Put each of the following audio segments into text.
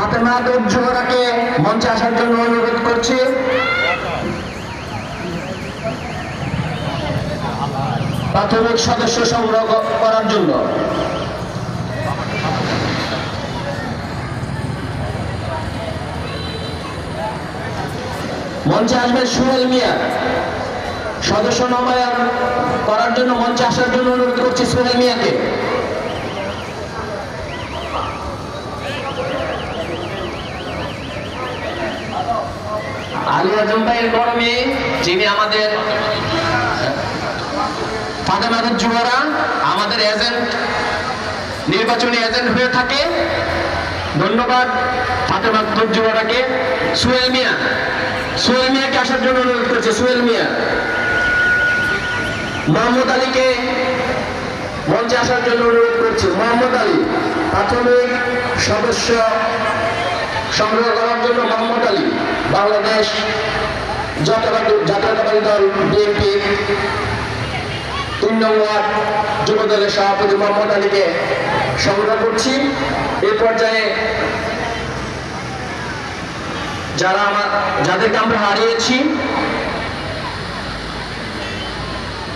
ফাতেমা জোহরাকে মঞ্চে আসার জন্য অনুরোধ করছি। প্রাথমিক সদস্য সংগ্রহ করার জন্য মঞ্চে আসবেন সোহেল মিয়া। সদস্য নবায়ন করার জন্য মঞ্চে আসার জন্য অনুরোধ করছি সোহেল মিয়াকে। আলী আজম ভাইয়ের বড় মেয়ে, যিনি আমাদের ফাতেমা জোহরা আমাদের এজেন্ট, নির্বাচনী এজেন্ট হয়ে থাকে। ধন্যবাদ ফাতেমা জোহরাকে। সোহেল মিয়াকে আসার জন্য অনুরোধ করছে। সোহেল মিয়া। মোহাম্মদ আলীকে মঞ্চে আসার জন্য অনুরোধ করছে। মোহাম্মদ আলী প্রাথমিক সদস্য সংগ্রহ করার জন্য মোহাম্মদ আলী, বাংলাদেশ জাতীয়তাবাদী দল বিএনপি 3 নং ওয়ার্ড যুব দলের সভাপতি মোহাম্মদ আলীকে সংগ্রহ করছি। এই পর্যায়ে যাদেরকে আমরা হারিয়েছি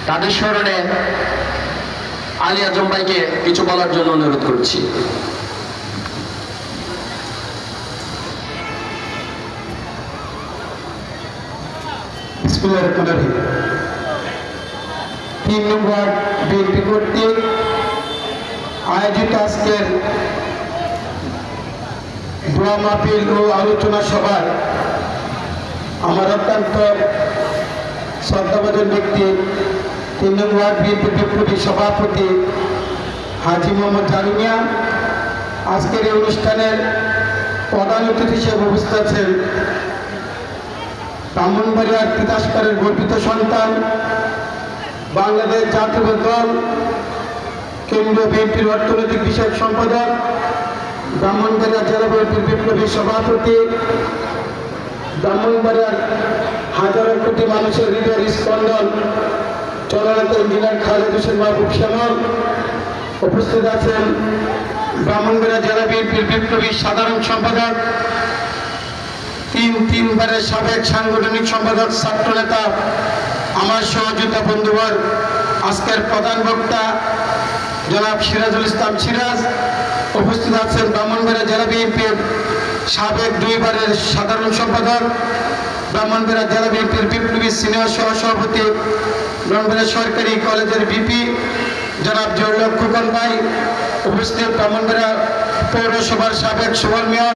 তাদের স্মরণে আলী আজম ভাইকে কিছু বলার জন্য অনুরোধ করছি। বিসমিল্লাহির রহমানির রহিম। 3 নং ওয়ার্ড বিএনপি কর্তৃক আয়োজিত আজকের দোয়া মাহফিল ও আলোচনা সভায় আমার অত্যন্ত শ্রদ্ধাভাজন ব্যক্তি 3 নং ওয়ার্ড বিএনপি বিপ্লবী সভাপতি হাজী মোহাম্মদ জালু মিয়া, আজকের এই অনুষ্ঠানের প্রধান অতিথি হিসেবে উপস্থিত আছেন ব্রাহ্মণবাড়িয়ার তিতাসপাড়ের গর্বিত সন্তান, বাংলাদেশ জাতীয় দল কেন্দ্রীয় বিএনপির অর্থনৈতিক বিষয়ক সম্পাদক, ব্রাহ্মণবাড়িয়া জেলা বিএনপির বিপ্লবী সভাপতি, ব্রাহ্মণবাড়িয়ার হাজারো কোটি মানুষের হৃদয়ের স্পন্দন জননেতা ইঞ্জিনিয়ার খালেদ হোসেন মাহবুব শ্যামল। উপস্থিত আছেন ব্রাহ্মণবাড়িয়া জেলা বিএনপির বিপ্লবী সাধারণ সম্পাদক, তিনবারের সাবেক সাংগঠনিক সম্পাদক, ছাত্র নেতা, আমার সহযোগিতা বন্ধুবর, আজকের প্রধান বক্তা জনাব সিরাজুল ইসলাম সিরাজ। উপস্থিত আছেন ব্রাহ্মণবাড়িয়া জেলা বিএনপির সাবেক 2 বারের সাধারণ সম্পাদক, ব্রাহ্মণবাড়িয়া জেলা বিএনপির বিপ্লবী সিনিয়র সহসভাপতি, ব্রাহ্মণবাড়িয়া সরকারি কলেজের ভিপি জনাব জয়লক্ষ খোকন ভাই। উপস্থিত ব্রাহ্মণবাড়িয়া পৌরসভার সাবেক সুবল মেয়র